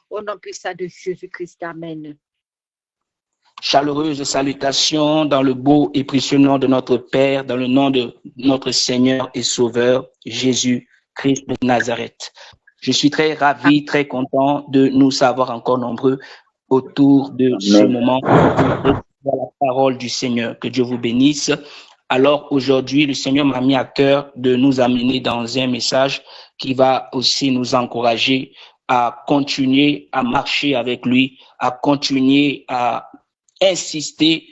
Au nom puissant de Jésus-Christ, amen. Chaleureuse salutation dans le beau et précieux nom de notre Père, dans le nom de notre Seigneur et Sauveur, Jésus-Christ de Nazareth. Je suis très ravi, très content de nous savoir encore nombreux autour de ce moment pour la parole du Seigneur. Que Dieu vous bénisse. Alors aujourd'hui, le Seigneur m'a mis à cœur de nous amener dans un message qui va aussi nous encourager à continuer à marcher avec lui, à continuer à insister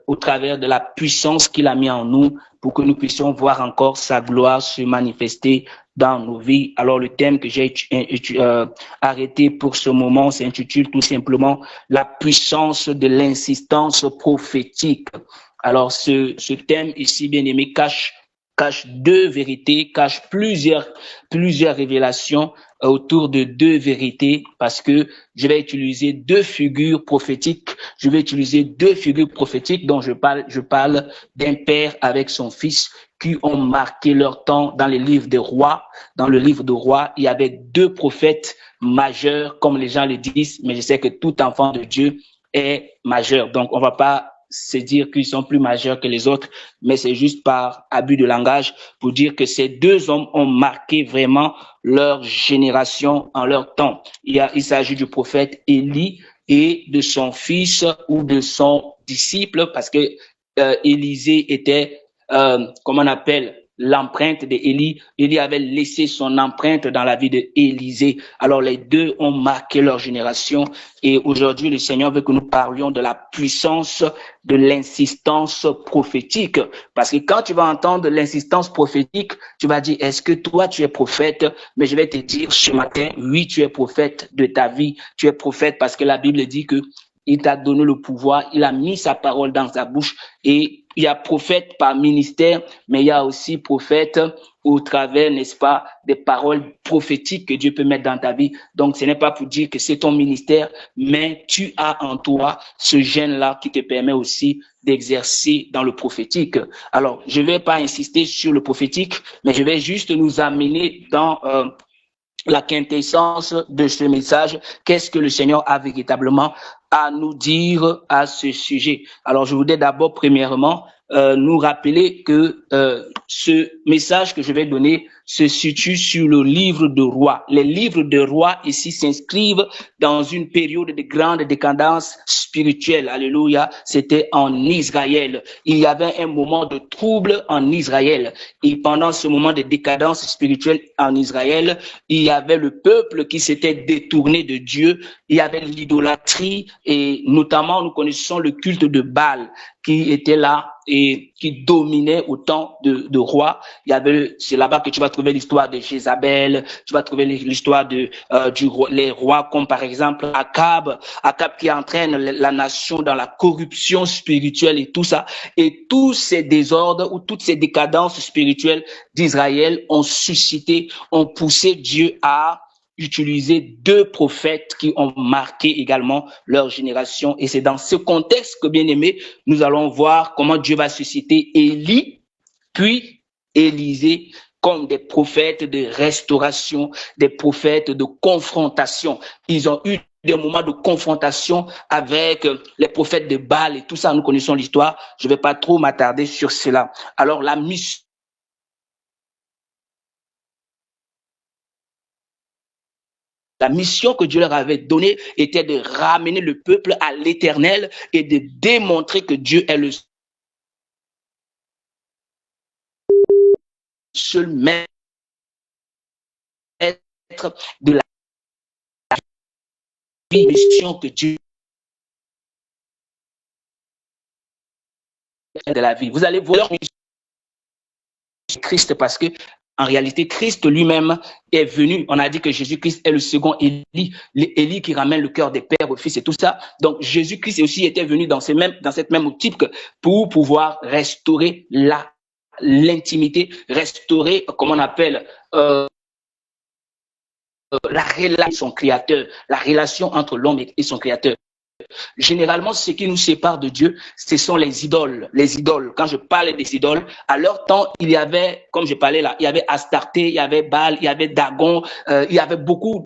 au travers de la puissance qu'il a mis en nous pour que nous puissions voir encore sa gloire se manifester dans nos vies. Alors le thème que j'ai arrêté pour ce moment s'intitule tout simplement la puissance de l'insistance prophétique. Alors ce thème ici, bien aimé, cache deux vérités, cache plusieurs révélations autour de deux vérités, parce que je vais utiliser deux figures prophétiques. Je vais utiliser deux figures prophétiques dont je parle d'un père avec son fils qui ont marqué leur temps dans les livres des rois. Dans le livre des rois, il y avait deux prophètes majeurs, comme les gens le disent, mais je sais que tout enfant de Dieu est majeur. Donc, on va pas se dire qu'ils sont plus majeurs que les autres, mais c'est juste par abus de langage pour dire que ces deux hommes ont marqué vraiment leur génération en leur temps. Il s'agit du prophète Élie et de son fils ou de son disciple, parce que Élisée était, comment on appelle, l'empreinte d'Élie. Élie avait laissé son empreinte dans la vie d'Élisée. Alors les deux ont marqué leur génération et aujourd'hui le Seigneur veut que nous parlions de la puissance de l'insistance prophétique. Parce que quand tu vas entendre l'insistance prophétique, tu vas dire, est-ce que toi tu es prophète? Mais je vais te dire ce matin, oui, tu es prophète de ta vie. Tu es prophète parce que la Bible dit que il t'a donné le pouvoir, il a mis sa parole dans ta bouche et il y a prophète par ministère, mais il y a aussi prophète au travers, n'est-ce pas, des paroles prophétiques que Dieu peut mettre dans ta vie. Donc, ce n'est pas pour dire que c'est ton ministère, mais tu as en toi ce gène-là qui te permet aussi d'exercer dans le prophétique. Alors, je ne vais pas insister sur le prophétique, mais je vais juste nous amener dans la quintessence de ce message. Qu'est-ce que le Seigneur a véritablement à nous dire à ce sujet? Alors, je voudrais d'abord, premièrement, nous rappeler que ce message que je vais donner se situe sur le livre de rois. Les livres de rois ici s'inscrivent dans une période de grande décadence spirituelle. Alléluia. C'était en Israël. Il y avait un moment de trouble en Israël. Et pendant ce moment de décadence spirituelle en Israël, il y avait le peuple qui s'était détourné de Dieu. Il y avait l'idolâtrie et notamment nous connaissons le culte de Baal qui était là et qui dominait au temps de roi. C'est là-bas que tu vas trouver l'histoire de Jézabel, tu vas trouver l'histoire les rois comme par exemple Akab qui entraîne la nation dans la corruption spirituelle et tout ça. Et tous ces désordres ou toutes ces décadences spirituelles d'Israël ont poussé Dieu à utiliser deux prophètes qui ont marqué également leur génération. Et c'est dans ce contexte que, bien aimé, nous allons voir comment Dieu va susciter Élie, puis Élisée, comme des prophètes de restauration, des prophètes de confrontation. Ils ont eu des moments de confrontation avec les prophètes de Baal et tout ça, nous connaissons l'histoire. Je ne vais pas trop m'attarder sur cela. Alors, la mission que Dieu leur avait donnée était de ramener le peuple à l'Éternel et de démontrer que Dieu est le seul maître de la mission que Dieu de la vie. Vous allez voir Christ parce que en réalité, Christ lui-même est venu. On a dit que Jésus-Christ est le second Élie qui ramène le cœur des pères au fils et tout ça. Donc, Jésus-Christ aussi était venu dans cette même optique pour pouvoir restaurer l'intimité, restaurer, comment on appelle, la relation de son créateur, la relation entre l'homme et son créateur. Généralement, ce qui nous sépare de Dieu, ce sont les idoles. Les idoles. Quand je parle des idoles, à leur temps, il y avait, comme je parlais là, il y avait Astarté, il y avait Baal, il y avait Dagon, il y avait beaucoup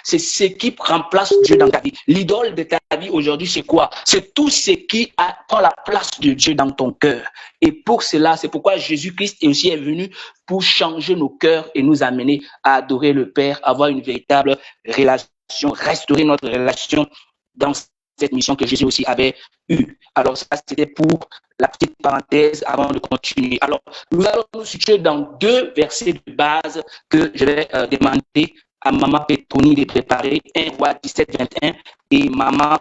C'est ce qui remplace Dieu dans ta vie. L'idole de ta vie aujourd'hui, c'est quoi? C'est tout ce qui prend la place de Dieu dans ton cœur. Et pour cela, c'est pourquoi Jésus-Christ aussi est venu pour changer nos cœurs et nous amener à adorer le Père, avoir une véritable relation, restaurer notre relation dans cette mission que Jésus aussi avait eue. Alors ça, c'était pour la petite parenthèse avant de continuer. Alors, nous allons nous situer dans 2 versets de base que je vais demander à Maman Petroni de préparer, 1 Roi 17, 21, et Maman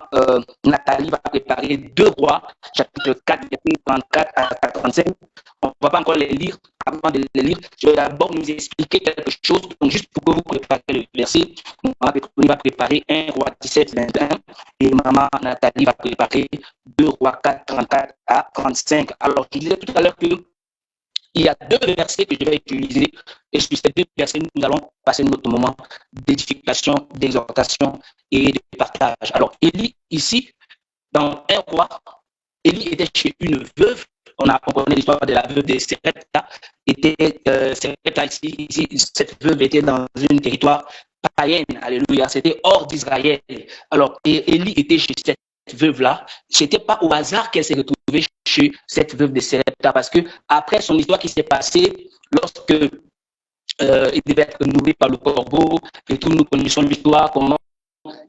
Nathalie va préparer 2 Rois, chapitre 4, verset 34 à 35. On ne va pas encore les lire. Avant de les lire, je vais d'abord nous expliquer quelque chose, donc juste pour que vous prépariez le verset. Maman Petroni va préparer 1 Roi 17, 21, et Maman Nathalie va préparer 2 Rois 4, 34 à 35. Alors, je disais tout à l'heure que il y a 2 versets que je vais utiliser et sur ces 2 versets, nous allons passer notre moment d'édification, d'exhortation et de partage. Alors, Élie, ici, dans 1 Roi, Élie était chez une veuve. On connaît l'histoire de la veuve de Sarepta. Ici, cette veuve était dans un territoire païen. Alléluia. C'était hors d'Israël. Alors, Élie était chez cette veuve-là. C'était pas au hasard qu'elle s'est retrouvée chez cette veuve de Sarepta, parce que après son histoire qui s'est passée, lorsque il devait être nourri par le corbeau, et tout, nous connaissons l'histoire, comment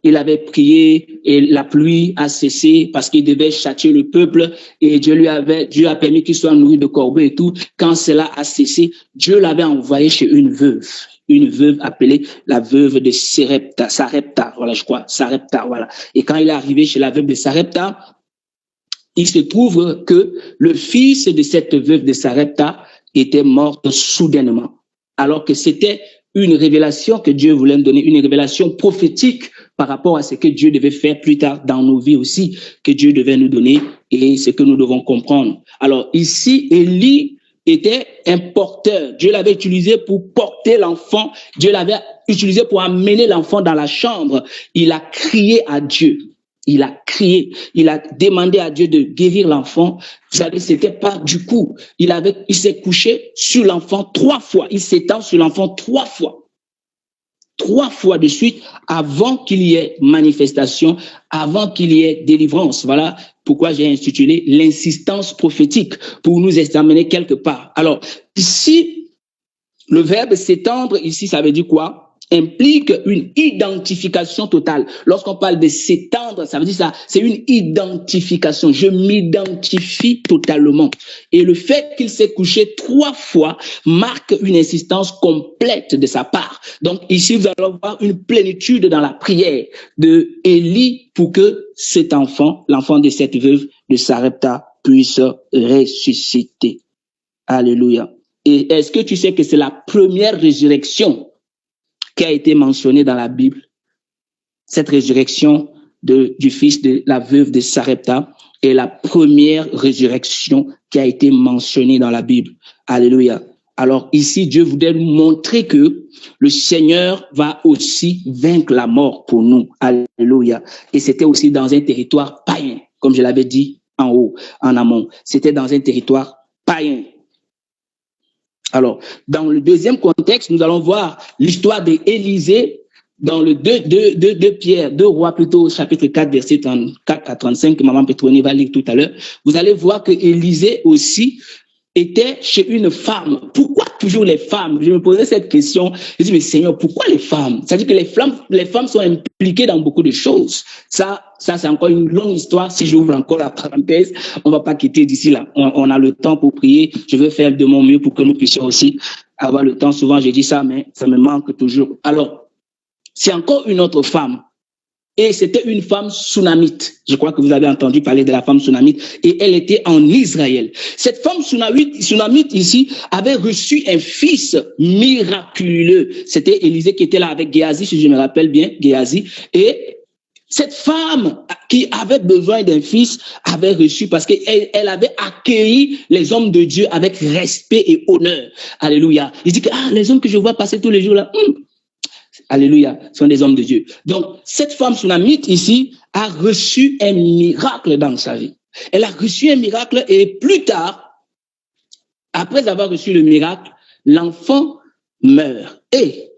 il avait prié et la pluie a cessé parce qu'il devait châtier le peuple et Dieu a permis qu'il soit nourri de corbeaux et tout. Quand cela a cessé, Dieu l'avait envoyé chez une veuve appelée la veuve de Sarepta, voilà, je crois, Sarepta, voilà. Et quand il est arrivé chez la veuve de Sarepta, il se trouve que le fils de cette veuve de Sarepta était mort soudainement, alors que c'était une révélation que Dieu voulait nous donner, une révélation prophétique par rapport à ce que Dieu devait faire plus tard dans nos vies aussi, que Dieu devait nous donner et ce que nous devons comprendre. Alors ici, Élie était un porteur. Dieu l'avait utilisé pour porter l'enfant. Dieu l'avait utilisé pour amener l'enfant dans la chambre. Il a crié à Dieu. Il a crié, il a demandé à Dieu de guérir l'enfant. Vous savez, c'était pas du coup. Il s'est couché sur l'enfant 3 fois. Il s'étend sur l'enfant 3 fois. 3 fois de suite avant qu'il y ait manifestation, avant qu'il y ait délivrance. Voilà pourquoi j'ai intitulé l'insistance prophétique, pour nous examiner quelque part. Alors, ici, le verbe s'étendre, ici, ça veut dire quoi? Implique une identification totale. Lorsqu'on parle de s'étendre, ça veut dire ça, c'est une identification. Je m'identifie totalement. Et le fait qu'il s'est couché 3 fois marque une insistance complète de sa part. Donc ici, vous allez voir une plénitude dans la prière de Élie pour que cet enfant, l'enfant de cette veuve de Sarepta, puisse ressusciter. Alléluia. Et est-ce que tu sais que c'est la première résurrection qui a été mentionné dans la Bible, cette résurrection du fils de la veuve de Sarepta est la première résurrection qui a été mentionnée dans la Bible. Alléluia. Alors ici, Dieu voudrait nous montrer que le Seigneur va aussi vaincre la mort pour nous. Alléluia. Et c'était aussi dans un territoire païen, comme je l'avais dit en haut, en amont. C'était dans un territoire païen. Alors, dans le deuxième contexte, nous allons voir l'histoire d'Élisée dans le 2 Rois plutôt, chapitre 4, verset 34 à 35, que Maman Petroni va lire tout à l'heure. Vous allez voir que Élisée aussi était chez une femme. Pourquoi toujours les femmes? Je me posais cette question. Je dis, mais Seigneur, pourquoi les femmes? C'est-à-dire que les femmes sont impliquées dans beaucoup de choses. Ça, c'est encore une longue histoire. Si j'ouvre encore la parenthèse, on va pas quitter d'ici là. On a le temps pour prier. Je veux faire de mon mieux pour que nous puissions aussi avoir le temps. Souvent, j'ai dit ça, mais ça me manque toujours. Alors, c'est encore une autre femme. Et c'était une femme sunamite. Je crois que vous avez entendu parler de la femme sunamite. Et elle était en Israël. Cette femme sunamite ici avait reçu un fils miraculeux. C'était Élisée qui était là avec Géasi, si je me rappelle bien, Géasi. Et cette femme qui avait besoin d'un fils avait reçu parce qu'elle avait accueilli les hommes de Dieu avec respect et honneur. Alléluia. Il dit que les hommes que je vois passer tous les jours là, alléluia, sont des hommes de Dieu. Donc, cette femme sunamite ici a reçu un miracle dans sa vie. Elle a reçu un miracle et plus tard, après avoir reçu le miracle, l'enfant meurt. Et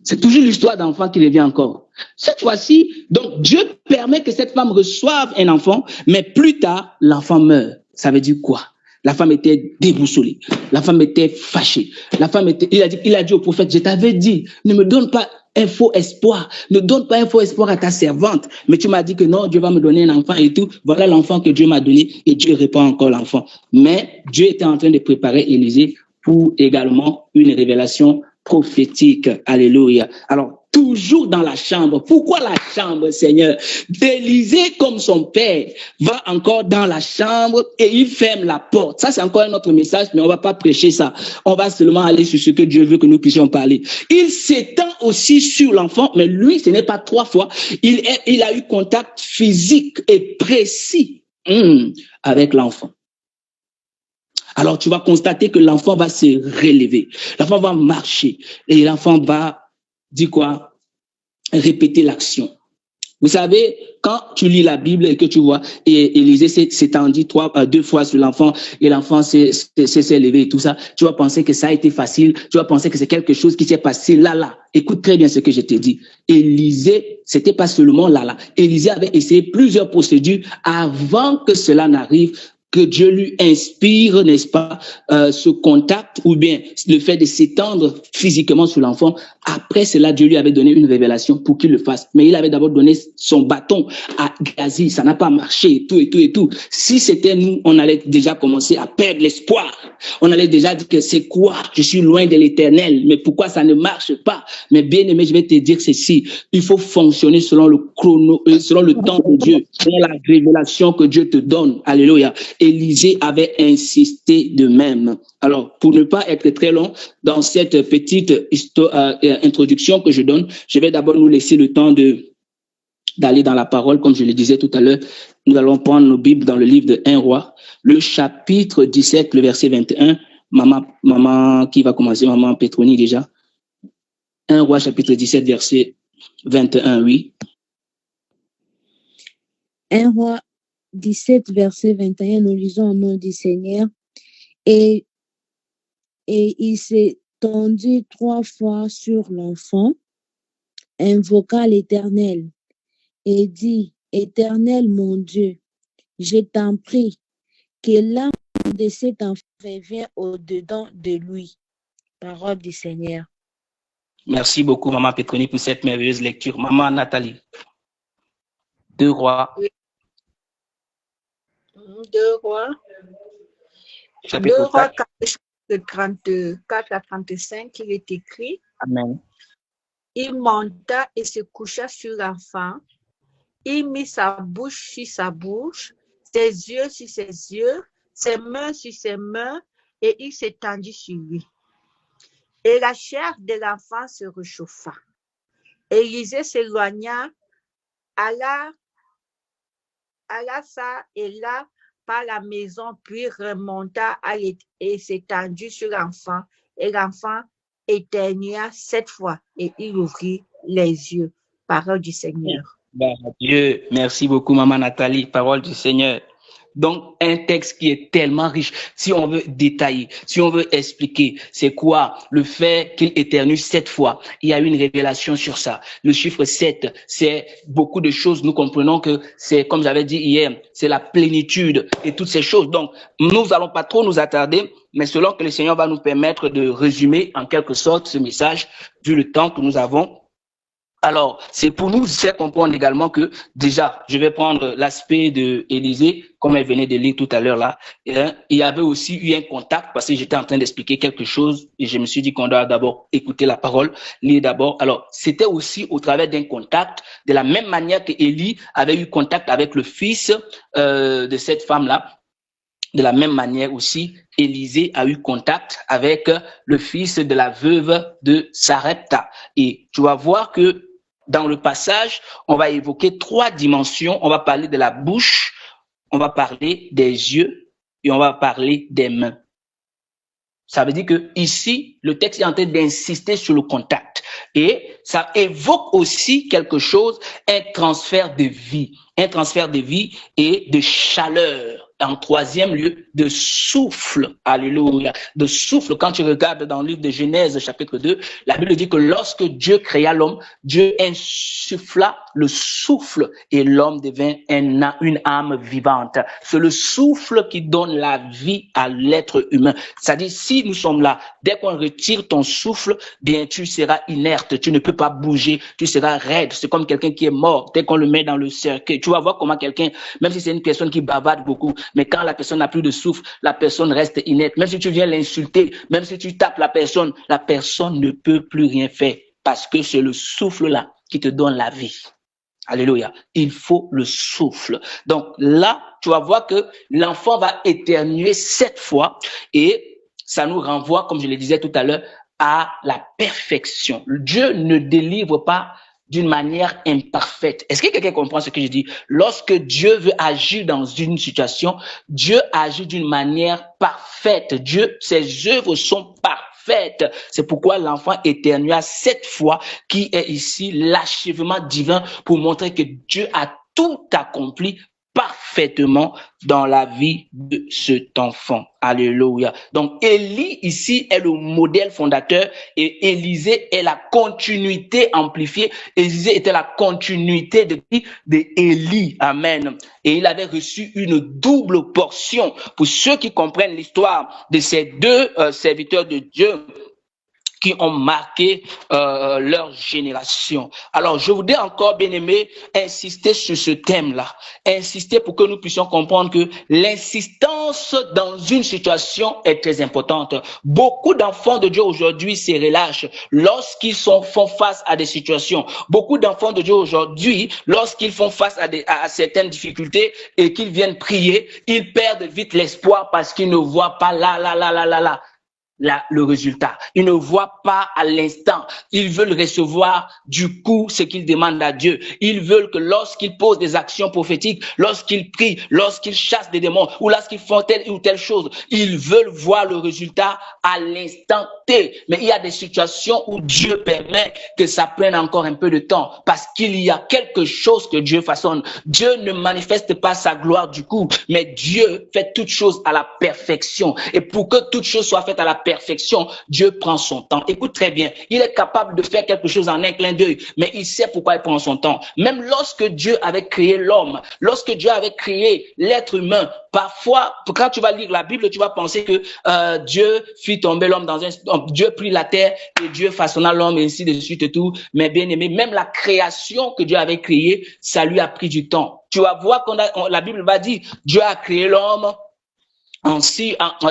C'est toujours l'histoire d'enfant qui revient encore. Cette fois-ci, donc Dieu permet que cette femme reçoive un enfant, mais plus tard, l'enfant meurt. Ça veut dire quoi? La femme était déboussolée. La femme était fâchée. La femme était, il a dit au prophète, je t'avais dit, ne me donne pas un faux espoir. Ne donne pas un faux espoir à ta servante. Mais tu m'as dit que non, Dieu va me donner un enfant et tout. Voilà l'enfant que Dieu m'a donné et Dieu répand encore l'enfant. Mais Dieu était en train de préparer Élisée pour également une révélation prophétique. Alléluia. Alors, toujours dans la chambre. Pourquoi la chambre, Seigneur? Élisée, comme son père, va encore dans la chambre et il ferme la porte. Ça, c'est encore un autre message, mais on va pas prêcher ça. On va seulement aller sur ce que Dieu veut que nous puissions parler. Il s'étend aussi sur l'enfant, mais lui, ce n'est pas 3 fois. Il a eu contact physique et précis avec l'enfant. Alors, tu vas constater que l'enfant va se relever. L'enfant va marcher. Et l'enfant va, dire quoi? Répéter l'action. Vous savez, quand tu lis la Bible et que tu vois, et Élisée s'étendit 2 fois sur l'enfant, et l'enfant s'est levé et tout ça, tu vas penser que ça a été facile. Tu vas penser que c'est quelque chose qui s'est passé là. Écoute très bien ce que je t'ai dit. Élisée, c'était pas seulement là. Élisée avait essayé plusieurs procédures avant que cela n'arrive, que Dieu lui inspire, n'est-ce pas, ce contact ou bien le fait de s'étendre physiquement sur l'enfant. Après cela, Dieu lui avait donné une révélation pour qu'il le fasse. Mais il avait d'abord donné son bâton à Gazi. Ça n'a pas marché et tout. Si c'était nous, on allait déjà commencer à perdre l'espoir. On allait déjà dire que c'est quoi? Je suis loin de l'Éternel. Mais pourquoi ça ne marche pas? Mais bien aimé, je vais te dire ceci. Il faut fonctionner selon le selon le temps de Dieu, selon la révélation que Dieu te donne. Alléluia. Élisée avait insisté de même. Alors, pour ne pas être très long dans cette petite introduction que je donne, je vais d'abord nous laisser le temps d'aller dans la parole, comme je le disais tout à l'heure. Nous allons prendre nos Bibles dans le livre de 1 Roi, le chapitre 17, le verset 21. Maman qui va commencer, maman Petroni déjà. 1 Roi, chapitre 17, verset 21, oui. 1 Roi 17, verset 21, nous lisons au nom du Seigneur. Et il s'est tendu 3 fois sur l'enfant, invoqua l'Éternel et dit, Éternel mon Dieu, je t'en prie, que l'âme de cet enfant revienne au-dedans de lui. Parole du Seigneur. Merci beaucoup, maman Petroni, pour cette merveilleuse lecture. Maman Nathalie. 2 Rois. Oui. 2 Rois. Chapitre 2 Rois 4. de 34 à 35, il est écrit. Amen. Il monta et se coucha sur l'enfant. Il mit sa bouche sur sa bouche, ses yeux sur ses yeux, ses mains sur ses mains, et il s'étendit sur lui. Et la chair de l'enfant se réchauffa. Élisée s'éloigna, alla ça et là par la maison, puis remonta et s'étendit sur l'enfant. Et l'enfant éternua 7 fois et il ouvrit les yeux. Parole du Seigneur. Dieu, merci beaucoup, maman Nathalie. Parole du Seigneur. Donc, un texte qui est tellement riche. Si on veut détailler, si on veut expliquer, c'est quoi le fait qu'il éternue 7 fois. Il y a une révélation sur ça. Le chiffre 7, c'est beaucoup de choses. Nous comprenons que c'est, comme j'avais dit hier, c'est la plénitude et toutes ces choses. Donc, nous allons pas trop nous attarder, mais selon que le Seigneur va nous permettre de résumer en quelque sorte ce message, vu le temps que nous avons. Alors, c'est pour nous faire comprendre également que, déjà, je vais prendre l'aspect de Élisée, comme elle venait de lire tout à l'heure là. Il y avait aussi eu un contact, parce que j'étais en train d'expliquer quelque chose, et je me suis dit qu'on doit d'abord écouter la parole, lire d'abord. Alors, c'était aussi au travers d'un contact, de la même manière que Élie avait eu contact avec le fils de cette femme-là. De la même manière aussi, Élisée a eu contact avec le fils de la veuve de Sarepta. Et tu vas voir que dans le passage, on va évoquer 3 dimensions. On va parler de la bouche, on va parler des yeux et on va parler des mains. Ça veut dire que ici, le texte est en train d'insister sur le contact. Et ça évoque aussi quelque chose, un transfert de vie et de chaleur. En 3e lieu, de souffle. Alléluia. De souffle. Quand tu regardes dans le livre de Genèse, chapitre 2, la Bible dit que lorsque Dieu créa l'homme, Dieu insuffla le souffle et l'homme devint une âme vivante. C'est le souffle qui donne la vie à l'être humain. C'est-à-dire, si nous sommes là, dès qu'on retire ton souffle, bien, tu seras inerte, tu ne peux pas bouger, tu seras raide. C'est comme quelqu'un qui est mort. Dès qu'on le met dans le cercueil, tu vas voir comment quelqu'un, même si c'est une personne qui bavarde beaucoup, mais quand la personne n'a plus de souffle, la personne reste inerte. Même si tu viens l'insulter, même si tu tapes la personne ne peut plus rien faire parce que c'est le souffle là qui te donne la vie. Alléluia. Il faut le souffle. Donc là, tu vas voir que l'enfant va éternuer 7 fois et ça nous renvoie, comme je le disais tout à l'heure, à la perfection. Dieu ne délivre pas d'une manière imparfaite. Est-ce que quelqu'un comprend ce que je dis? Lorsque Dieu veut agir dans une situation, Dieu agit d'une manière parfaite. Dieu, ses œuvres sont parfaites. C'est pourquoi l'enfant éternua 7 fois, qui est ici l'achèvement divin pour montrer que Dieu a tout accompli parfaitement dans la vie de cet enfant. Alléluia. Donc, Élie ici est le modèle fondateur et Élisée est la continuité amplifiée. Élisée était la continuité de Élie. Amen. Et il avait reçu une double portion. Pour ceux qui comprennent l'histoire de ces deux serviteurs de Dieu, qui ont marqué leur génération. Alors, je voudrais encore, bien aimé, insister sur ce thème-là. Insister pour que nous puissions comprendre que l'insistance dans une situation est très importante. Beaucoup d'enfants de Dieu aujourd'hui se relâchent lorsqu'ils font face à des situations. Beaucoup d'enfants de Dieu aujourd'hui, lorsqu'ils font face à certaines difficultés et qu'ils viennent prier, ils perdent vite l'espoir parce qu'ils ne voient pas le résultat. Ils ne voient pas à l'instant. Ils veulent recevoir du coup ce qu'ils demandent à Dieu. Ils veulent que lorsqu'ils posent des actions prophétiques, lorsqu'ils prient, lorsqu'ils chassent des démons ou lorsqu'ils font telle ou telle chose, ils veulent voir le résultat à l'instant T. Mais il y a des situations où Dieu permet que ça prenne encore un peu de temps parce qu'il y a quelque chose que Dieu façonne. Dieu ne manifeste pas sa gloire du coup, mais Dieu fait toutes choses à la perfection. Et pour que toutes choses soient faites à la perfection, Dieu prend son temps. Écoute très bien, il est capable de faire quelque chose en un clin d'œil, mais il sait pourquoi il prend son temps. Même lorsque Dieu avait créé l'homme, lorsque Dieu avait créé l'être humain, parfois, quand tu vas lire la Bible, tu vas penser que Dieu fit tomber l'homme Dieu prit la terre et Dieu façonna l'homme et ainsi de suite et tout. Mais bien aimé, même la création que Dieu avait créée, ça lui a pris du temps. Tu vas voir la Bible va dire, Dieu a créé l'homme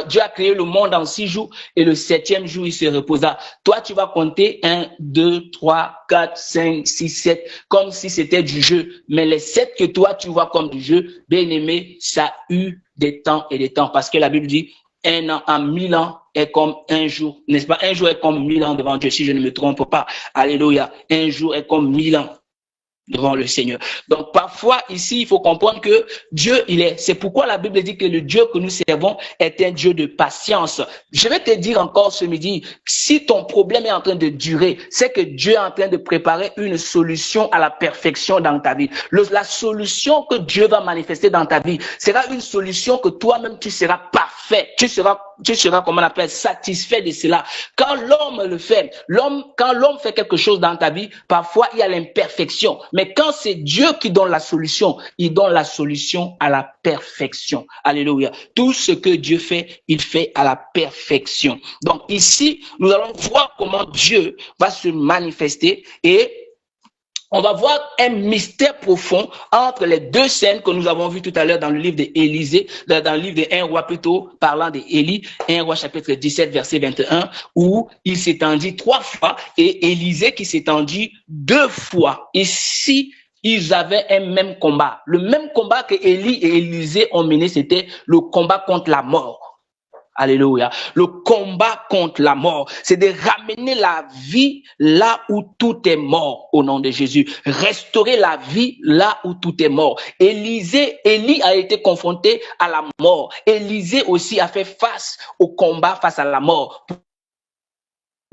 Dieu a créé le monde en 6 jours et le 7e jour, il se reposa. Toi, tu vas compter 1, 2, 3, 4, 5, 6, 7, comme si c'était du jeu. Mais les 7 que toi, tu vois comme du jeu, bien aimé, ça a eu des temps et des temps. Parce que la Bible dit, 1 an en 1000 ans est comme un jour, n'est-ce pas? Un jour est comme 1000 ans devant Dieu, si je ne me trompe pas. Alléluia. Un jour est comme 1000 ans devant le Seigneur. Donc parfois ici il faut comprendre que Dieu c'est pourquoi la Bible dit que le Dieu que nous servons est un Dieu de patience. Je vais te dire encore ce midi, si ton problème est en train de durer, c'est que Dieu est en train de préparer une solution à la perfection dans ta vie. La solution que Dieu va manifester dans ta vie sera une solution que toi-même tu seras parfait, tu seras comment on appelle, satisfait de cela. Quand l'homme le fait, quand l'homme fait quelque chose dans ta vie, parfois il y a l'imperfection. Mais quand c'est Dieu qui donne la solution, il donne la solution à la perfection. Alléluia. Tout ce que Dieu fait, il fait à la perfection. Donc ici, nous allons voir comment Dieu va se manifester et on va voir un mystère profond entre les deux scènes que nous avons vues tout à l'heure dans le livre d'Élisée, dans le livre de 1 roi plutôt, parlant d'Élie, 1 roi chapitre 17, verset 21, où il s'étendit 3 fois et Élisée qui s'étendit 2 fois. Ici, ils avaient un même combat. Le même combat que Élie et Élisée ont mené, c'était le combat contre la mort. Alléluia. Le combat contre la mort, c'est de ramener la vie là où tout est mort au nom de Jésus. Restaurer la vie là où tout est mort. Élie a été confronté à la mort. Élisée aussi a fait face au combat face à la mort.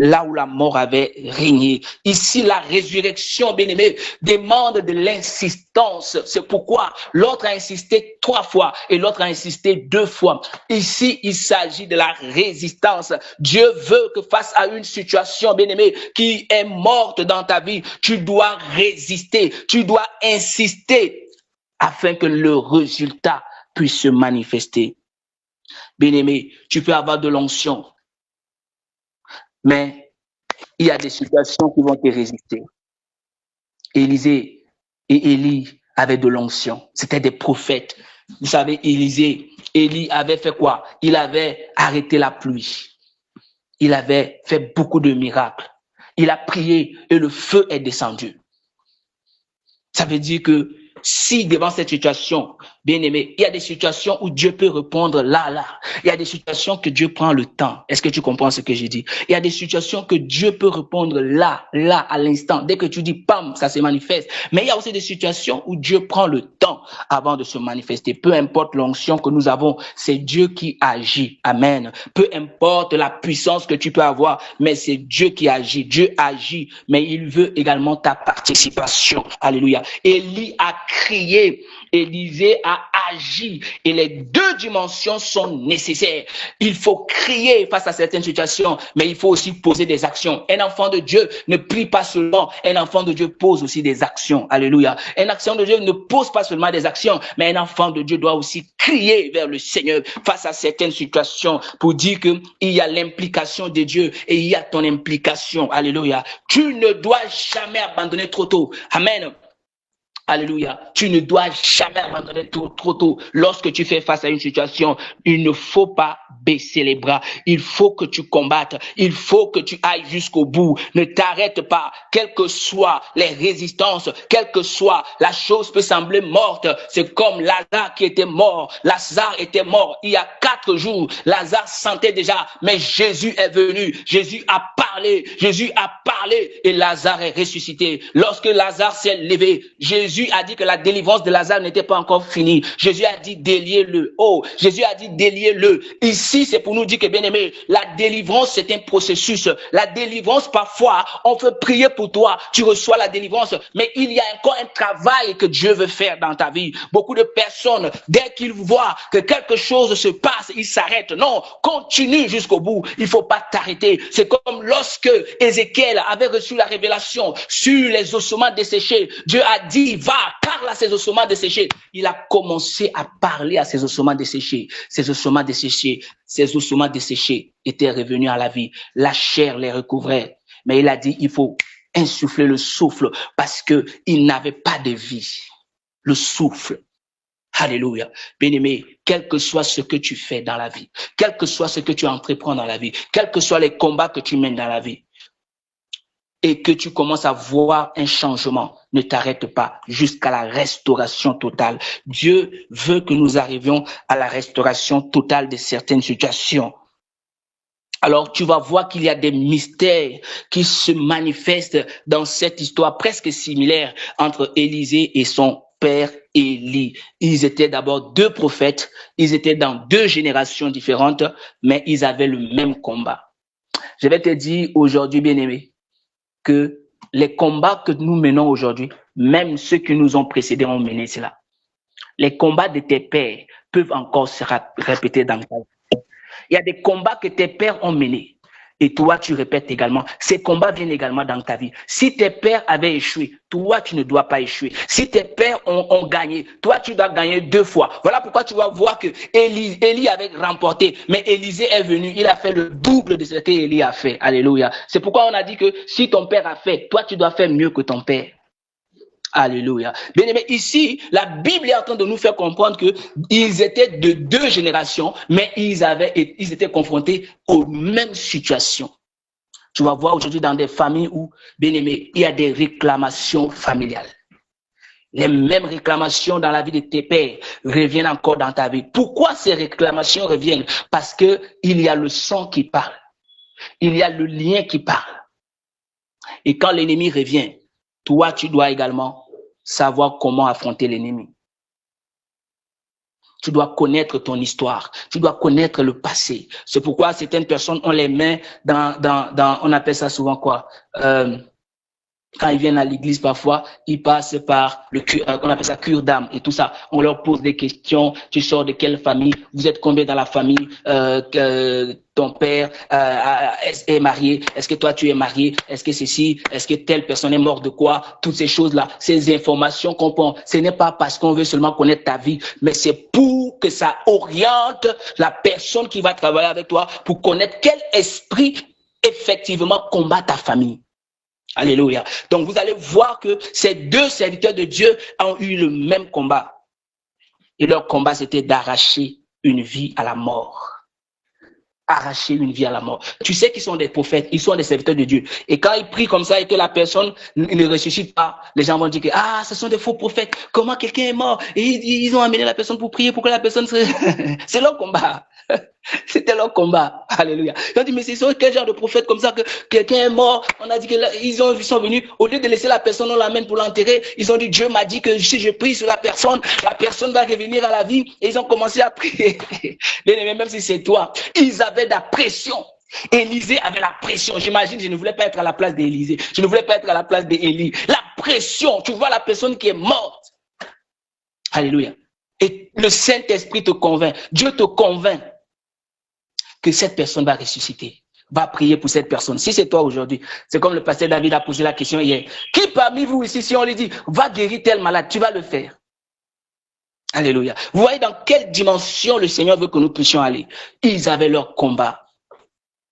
là où la mort avait régné. Ici, la résurrection, bien-aimé, demande de l'insistance. C'est pourquoi l'autre a insisté 3 fois et l'autre a insisté 2 fois. Ici, il s'agit de la résistance. Dieu veut que face à une situation, bien-aimé, qui est morte dans ta vie, tu dois résister, tu dois insister afin que le résultat puisse se manifester. Bien-aimé, tu peux avoir de l'onction, mais il y a des situations qui vont te résister. Élisée et Élie avaient de l'onction. C'était des prophètes. Vous savez, Élie avait fait quoi? Il avait arrêté la pluie. Il avait fait beaucoup de miracles. Il a prié et le feu est descendu. Ça veut dire que si devant cette situation, bien aimé, il y a des situations où Dieu peut répondre là. Il y a des situations que Dieu prend le temps. Est-ce que tu comprends ce que j'ai dit? Il y a des situations que Dieu peut répondre là, à l'instant. Dès que tu dis pam, ça se manifeste. Mais il y a aussi des situations où Dieu prend le temps avant de se manifester. Peu importe l'onction que nous avons, c'est Dieu qui agit. Amen. Peu importe la puissance que tu peux avoir, mais c'est Dieu qui agit. Dieu agit, mais il veut également ta participation. Alléluia. Élie a crié, Élisée a agi et les 2 dimensions sont nécessaires. Il faut crier face à certaines situations, mais il faut aussi poser des actions. Un enfant de Dieu ne prie pas seulement, un enfant de Dieu pose aussi des actions. Alléluia. Un enfant de Dieu ne pose pas seulement des actions, mais un enfant de Dieu doit aussi crier vers le Seigneur face à certaines situations pour dire qu'il y a l'implication de Dieu et il y a ton implication. Alléluia. Tu ne dois jamais abandonner trop tôt. Amen. Alléluia. Tu ne dois jamais abandonner trop tôt. Lorsque tu fais face à une situation, il ne faut pas baisser les bras. Il faut que tu combattes. Il faut que tu ailles jusqu'au bout. Ne t'arrête pas. Quelles que soient les résistances, quelle que soit la chose peut sembler morte. C'est comme Lazare qui était mort. Lazare était mort il y a 4 jours. Lazare sentait déjà, mais Jésus est venu. Jésus a parlé. Jésus a parlé et Lazare est ressuscité. Lorsque Lazare s'est levé, Jésus a dit que la délivrance de Lazare n'était pas encore finie. Jésus a dit déliez-le. Oh, Jésus a dit déliez-le. Ici, c'est pour nous dire que, bien aimé, la délivrance, c'est un processus. La délivrance, parfois, on peut prier pour toi, tu reçois la délivrance, mais il y a encore un travail que Dieu veut faire dans ta vie. Beaucoup de personnes, dès qu'ils voient que quelque chose se passe, ils s'arrêtent. Non, continue jusqu'au bout. Il ne faut pas t'arrêter. C'est comme lorsque Ézéchiel avait reçu la révélation sur les ossements desséchés. Dieu a dit, va, parle à ces ossements desséchés. Il a commencé à parler à ces ossements desséchés. Ces ossements desséchés étaient revenus à la vie. La chair les recouvrait. Mais il a dit, il faut insuffler le souffle parce que il n'avait pas de vie. Le souffle. Alléluia. Bien-aimé, quel que soit ce que tu fais dans la vie, quel que soit ce que tu entreprends dans la vie, quels que soient les combats que tu mènes dans la vie, et que tu commences à voir un changement, ne t'arrête pas jusqu'à la restauration totale. Dieu veut que nous arrivions à la restauration totale de certaines situations. Alors, tu vas voir qu'il y a des mystères qui se manifestent dans cette histoire presque similaire entre Élisée et son père Élie. Ils étaient d'abord 2 prophètes, ils étaient dans 2 générations différentes, mais ils avaient le même combat. Je vais te dire aujourd'hui, bien-aimé, que les combats que nous menons aujourd'hui, même ceux qui nous ont précédés ont mené cela. Les combats de tes pères peuvent encore se répéter dans ta vie. Il y a des combats que tes pères ont menés. Et toi, tu répètes également. Ces combats viennent également dans ta vie. Si tes pères avaient échoué, toi, tu ne dois pas échouer. Si tes pères ont gagné, toi, tu dois gagner 2 fois. Voilà pourquoi tu vas voir que Élie avait remporté, mais Élisée est venu. Il a fait le double de ce qu'Élie a fait. Alléluia. C'est pourquoi on a dit que si ton père a fait, toi, tu dois faire mieux que ton père. Alléluia. Bien aimé, ici, la Bible est en train de nous faire comprendre que ils étaient de 2 générations, mais ils étaient confrontés aux mêmes situations. Tu vas voir aujourd'hui dans des familles où, bien aimé, il y a des réclamations familiales. Les mêmes réclamations dans la vie de tes pères reviennent encore dans ta vie. Pourquoi ces réclamations reviennent? Parce que il y a le sang qui parle. Il y a le lien qui parle. Et quand l'ennemi revient, toi, tu dois également savoir comment affronter l'ennemi. Tu dois connaître ton histoire. Tu dois connaître le passé. C'est pourquoi certaines personnes ont les mains dans on appelle ça souvent quoi? Quand ils viennent à l'église, parfois, ils passent par on appelle ça cure d'âme et tout ça. On leur pose des questions. Tu sors de quelle famille? Vous êtes combien dans la famille? Ton père est marié? Est-ce que toi tu es marié? Est-ce que ceci? Est-ce que telle personne est morte de quoi? Toutes ces choses-là, ces informations qu'on prend, ce n'est pas parce qu'on veut seulement connaître ta vie, mais c'est pour que ça oriente la personne qui va travailler avec toi pour connaître quel esprit effectivement combat ta famille. Alléluia. Donc, vous allez voir que ces deux serviteurs de Dieu ont eu le même combat. Et leur combat, c'était d'arracher une vie à la mort. Arracher une vie à la mort. Tu sais qu'ils sont des prophètes, ils sont des serviteurs de Dieu. Et quand ils prient comme ça et que la personne ne ressuscite pas, les gens vont dire que ce sont des faux prophètes. Comment quelqu'un est mort? Et ils ont amené la personne pour prier pour que la personne se... C'est leur combat. C'était leur combat. Alléluia. Ils ont dit, mais c'est sur quel genre de prophète comme ça que quelqu'un est mort? On a dit qu'ils sont venus, au lieu de laisser la personne, on l'amène pour l'enterrer. Ils ont dit, Dieu m'a dit que si je prie sur la personne va revenir à la vie. Et ils ont commencé à prier. Même si c'est toi, ils avaient de la pression. Élisée avait la pression. J'imagine, je ne voulais pas être à la place d'Élisée. Je ne voulais pas être à la place d'Élie. La pression. Tu vois la personne qui est morte. Alléluia. Et le Saint-Esprit te convainc. Dieu te convainc que cette personne va ressusciter. Va prier pour cette personne. Si c'est toi aujourd'hui, c'est comme le pasteur David a posé la question hier. Qui parmi vous ici, si on lui dit, va guérir tel malade, tu vas le faire? Alléluia. Vous voyez dans quelle dimension le Seigneur veut que nous puissions aller. Ils avaient leur combat.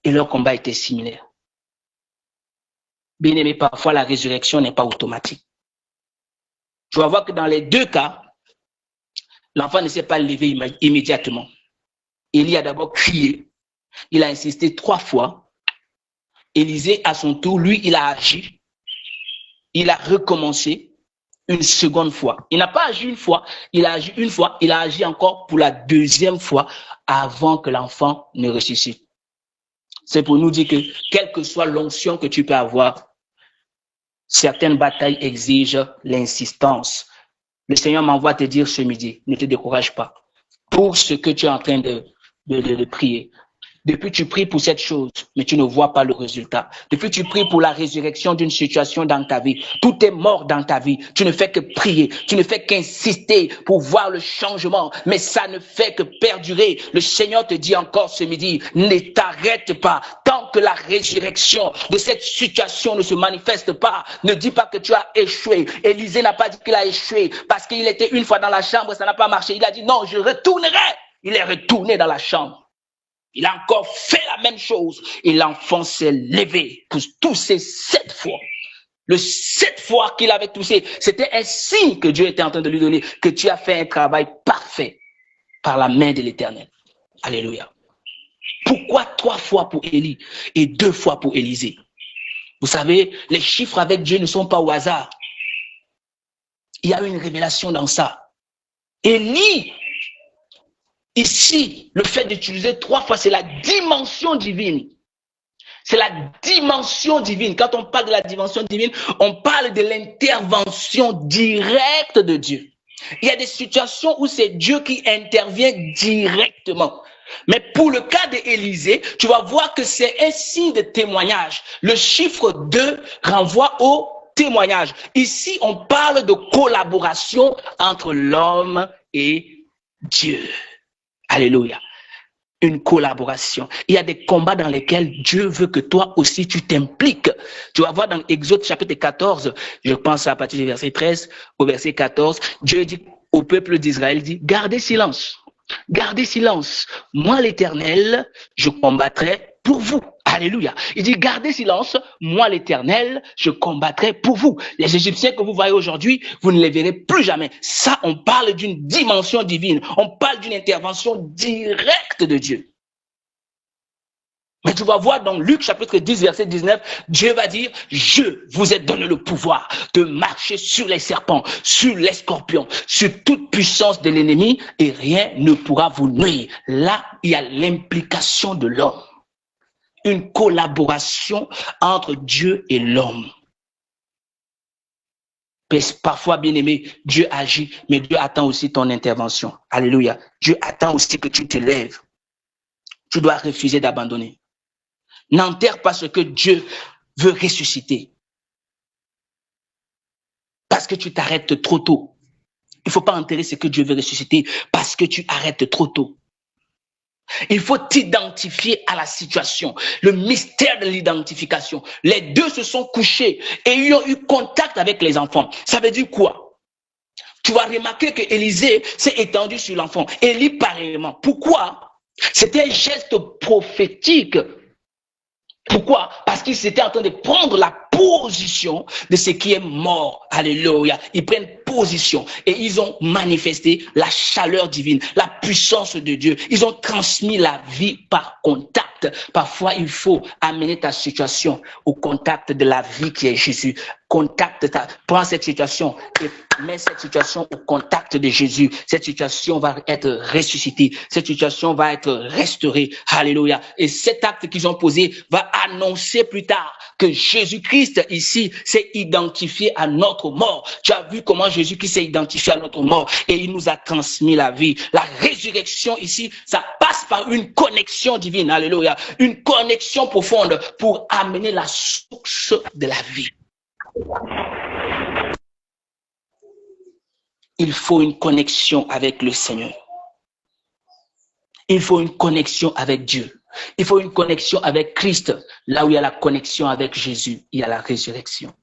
Et leur combat était similaire. Bien aimé, parfois la résurrection n'est pas automatique. Tu vas voir que dans les deux cas, l'enfant ne s'est pas levé immédiatement. Élie a d'abord crié. Il a insisté 3 fois. Élisée, à son tour, lui, il a agi. Il a recommencé une seconde fois. Il n'a pas agi une fois. Il a agi une fois. Il a agi encore pour la 2e fois avant que l'enfant ne ressuscite. C'est pour nous dire que, quelle que soit l'onction que tu peux avoir, certaines batailles exigent l'insistance. Le Seigneur m'envoie te dire ce midi, ne te décourage pas. Pour ce que tu es en train de prier. Depuis, tu pries pour cette chose, mais tu ne vois pas le résultat. Depuis, tu pries pour la résurrection d'une situation dans ta vie. Tout est mort dans ta vie. Tu ne fais que prier. Tu ne fais qu'insister pour voir le changement, mais ça ne fait que perdurer. Le Seigneur te dit encore ce midi, ne t'arrête pas. Tant que la résurrection de cette situation ne se manifeste pas, ne dis pas que tu as échoué. Élisée n'a pas dit qu'il a échoué parce qu'il était une fois dans la chambre, ça n'a pas marché. Il a dit non, je retournerai. Il est retourné dans la chambre. Il a encore fait la même chose et l'enfant s'est levé pour tousser 7 fois. Le 7 fois qu'il avait toussé, c'était un signe que Dieu était en train de lui donner, que tu as fait un travail parfait par la main de l'Éternel. Alléluia. Pourquoi 3 fois pour Élie et 2 fois pour Élisée? Vous savez, les chiffres avec Dieu ne sont pas au hasard. Il y a une révélation dans ça. Élie, ici, le fait d'utiliser 3 fois, c'est la dimension divine. C'est la dimension divine. Quand on parle de la dimension divine, on parle de l'intervention directe de Dieu. Il y a des situations où c'est Dieu qui intervient directement. Mais pour le cas d'Élisée, tu vas voir que c'est un signe de témoignage. Le chiffre 2 renvoie au témoignage. Ici, on parle de collaboration entre l'homme et Dieu. Alléluia. Une collaboration. Il y a des combats dans lesquels Dieu veut que toi aussi tu t'impliques. Tu vas voir dans Exode chapitre 14, je pense à partir du verset 13 au verset 14, Dieu dit au peuple d'Israël, dit, gardez silence. Gardez silence. Moi, l'Éternel, je combattrai pour vous. Alléluia. Il dit, gardez silence. Moi, l'Éternel, je combattrai pour vous. Les Égyptiens que vous voyez aujourd'hui, vous ne les verrez plus jamais. Ça, on parle d'une dimension divine. On parle d'une intervention directe de Dieu. Mais tu vas voir dans Luc chapitre 10, verset 19, Dieu va dire, je vous ai donné le pouvoir de marcher sur les serpents, sur les scorpions, sur toute puissance de l'ennemi et rien ne pourra vous nuire. Là, il y a l'implication de l'homme. Une collaboration entre Dieu et l'homme. Parfois, bien-aimé, Dieu agit, mais Dieu attend aussi ton intervention. Alléluia. Dieu attend aussi que tu te lèves. Tu dois refuser d'abandonner. N'enterre pas ce que Dieu veut ressusciter. Parce que tu t'arrêtes trop tôt. Il ne faut pas enterrer ce que Dieu veut ressusciter parce que tu arrêtes trop tôt. Il faut t'identifier à la situation. Le mystère de l'identification. Les deux se sont couchés et ils ont eu contact avec les enfants. Ça veut dire quoi? Tu vas remarquer que Élisée s'est étendu sur l'enfant. Élie pareillement. Pourquoi? C'était un geste prophétique. Pourquoi? Parce qu'ils étaient en train de prendre la position de ce qui est mort. Alléluia. Ils prennent position et ils ont manifesté la chaleur divine, la puissance de Dieu. Ils ont transmis la vie par contact. Parfois, il faut amener ta situation au contact de la vie qui est Jésus. Prends cette situation et mets cette situation au contact de Jésus. Cette situation va être ressuscitée. Cette situation va être restaurée. Alléluia. Et cet acte qu'ils ont posé va annoncer plus tard que Jésus-Christ ici s'est identifié à notre mort. Tu as vu comment Jésus-Christ s'est identifié à notre mort et il nous a transmis la vie. La résurrection ici, ça passe par une connexion divine. Alléluia. Une connexion profonde pour amener la source de la vie. Il faut une connexion avec le Seigneur. Il faut une connexion avec Dieu. Il faut une connexion avec Christ. Là où il y a la connexion avec Jésus, il y a la résurrection.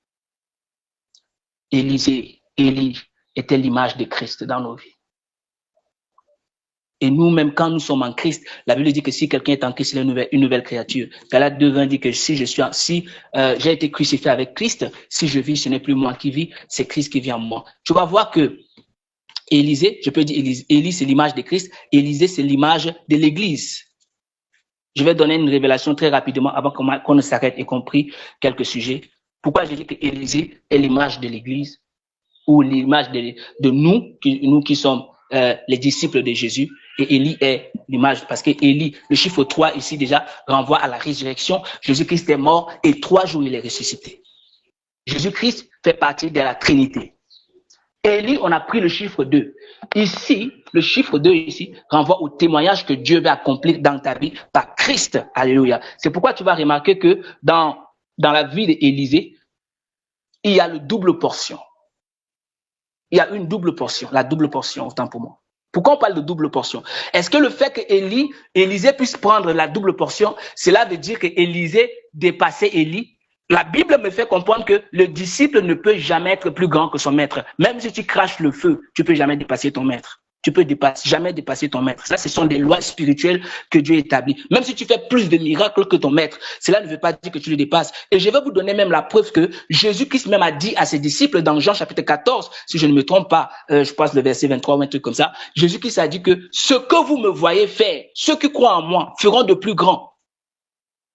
Élie était l'image de Christ dans nos vies. Et nous-mêmes, quand nous sommes en Christ, la Bible dit que si quelqu'un est en Christ, il est une nouvelle créature. Galates 2:20 dit que si j'ai été crucifié avec Christ, si je vis, ce n'est plus moi qui vis, c'est Christ qui vit en moi. Tu vas voir que Élisée, je peux dire Élie, c'est l'image de Christ. Élisée, c'est l'image de l'Église. Je vais donner une révélation très rapidement avant qu'on ne s'arrête et qu'on prie quelques sujets. Pourquoi j'ai dit que Élisée est l'image de l'Église ou l'image de nous qui sommes les disciples de Jésus, et Élie est l'image, parce que Élie, le chiffre 3 ici déjà renvoie à la résurrection. Jésus-Christ est mort et 3 jours il est ressuscité. Jésus-Christ fait partie de la Trinité. Élie, on a pris le chiffre 2. Ici, le chiffre 2 ici renvoie au témoignage que Dieu va accomplir dans ta vie par Christ. Alléluia. C'est pourquoi tu vas remarquer que dans la vie d'Élisée, il y a le double portion. Il y a une double portion, la double portion, autant pour moi. Pourquoi on parle de double portion? Est-ce que le fait que Élisée puisse prendre la double portion, cela veut dire que Élisée dépassait Élie? La Bible me fait comprendre que le disciple ne peut jamais être plus grand que son maître. Même si tu craches le feu, tu ne peux jamais dépasser ton maître. Tu peux jamais dépasser ton maître. Ça, ce sont des lois spirituelles que Dieu établit. Même si tu fais plus de miracles que ton maître, cela ne veut pas dire que tu le dépasses. Et je vais vous donner même la preuve que Jésus-Christ même a dit à ses disciples dans Jean chapitre 14, si je ne me trompe pas, je pense le verset 23 ou un truc comme ça, Jésus-Christ a dit que ce que vous me voyez faire, ceux qui croient en moi feront de plus grands.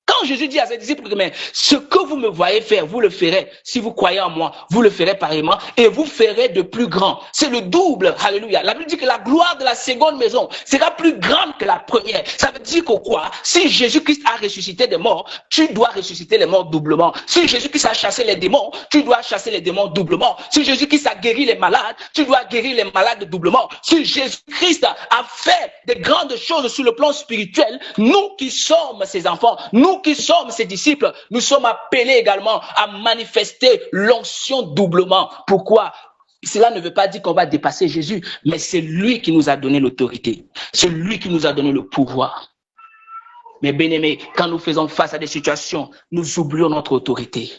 Quand Jésus dit à ses disciples, mais ce que vous me voyez faire, vous le ferez. Si vous croyez en moi, vous le ferez pareillement et vous ferez de plus grand. C'est le double. Alléluia. La Bible dit que la gloire de la seconde maison sera plus grande que la première. Ça veut dire que quoi? Si Jésus-Christ a ressuscité des morts, tu dois ressusciter les morts doublement. Si Jésus-Christ a chassé les démons, tu dois chasser les démons doublement. Si Jésus-Christ a guéri les malades, tu dois guérir les malades doublement. Si Jésus-Christ a fait de grandes choses sur le plan spirituel, nous qui sommes ses enfants, nous qui sommes ses disciples, nous sommes appelés également à manifester l'onction doublement. Pourquoi? Cela ne veut pas dire qu'on va dépasser Jésus, mais c'est lui qui nous a donné l'autorité. C'est lui qui nous a donné le pouvoir. Mais bien-aimés, quand nous faisons face à des situations, nous oublions notre autorité.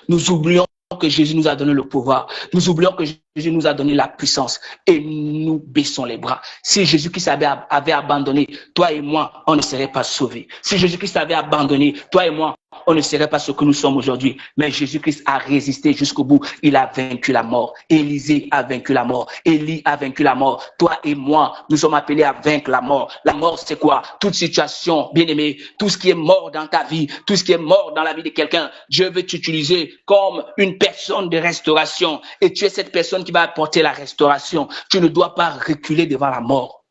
Nous oublions que Jésus nous a donné le pouvoir. Nous oublions que Jésus nous a donné la puissance et nous baissons les bras. Si Jésus-Christ avait abandonné, toi et moi, on ne serait pas sauvés. Si Jésus-Christ avait abandonné, toi et moi, on ne serait pas ce que nous sommes aujourd'hui. Mais Jésus-Christ a résisté jusqu'au bout. Il a vaincu la mort. Élisée a vaincu la mort. Élie a vaincu la mort. Toi et moi, nous sommes appelés à vaincre la mort. La mort, c'est quoi? Toute situation, bien-aimé, tout ce qui est mort dans ta vie, tout ce qui est mort dans la vie de quelqu'un, Dieu veut t'utiliser comme une personne de restauration. Et tu es cette personne qui va apporter la restauration. Tu ne dois pas reculer devant la mort.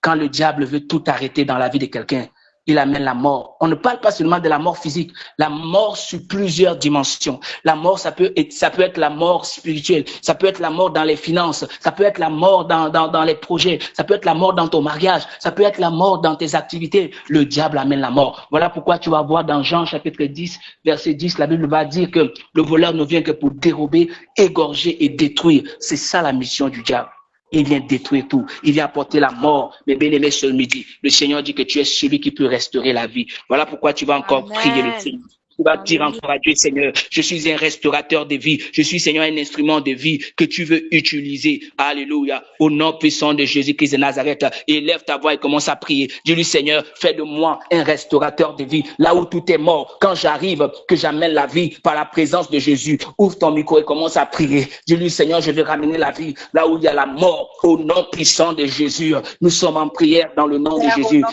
Quand le diable veut tout arrêter dans la vie de quelqu'un, il amène la mort. On ne parle pas seulement de la mort physique, la mort sur plusieurs dimensions. La mort, ça peut être la mort spirituelle, ça peut être la mort dans les finances, ça peut être la mort dans les projets, ça peut être la mort dans ton mariage, ça peut être la mort dans tes activités. Le diable amène la mort. Voilà pourquoi tu vas voir dans Jean chapitre 10, verset 10, la Bible va dire que le voleur ne vient que pour dérober, égorger et détruire. C'est ça la mission du diable. Il vient détruire tout. Il vient apporter la mort. Mais bien aimé, ce midi, le Seigneur dit que tu es celui qui peut restaurer la vie. Voilà pourquoi tu vas encore prier le Seigneur. Tu vas dire encore à Dieu, Seigneur, je suis un restaurateur de vie. Je suis, Seigneur, un instrument de vie que tu veux utiliser. Alléluia. Au nom puissant de Jésus-Christ de Nazareth. Élève ta voix et commence à prier. Dis-lui, Seigneur, fais de moi un restaurateur de vie. Là où tout est mort, quand j'arrive, que j'amène la vie par la présence de Jésus. Ouvre ton micro et commence à prier. Dis-lui, Seigneur, je vais ramener la vie là où il y a la mort. Au nom puissant de Jésus. Nous sommes en prière dans le nom de Jésus.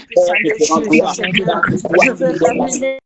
Je veux ramener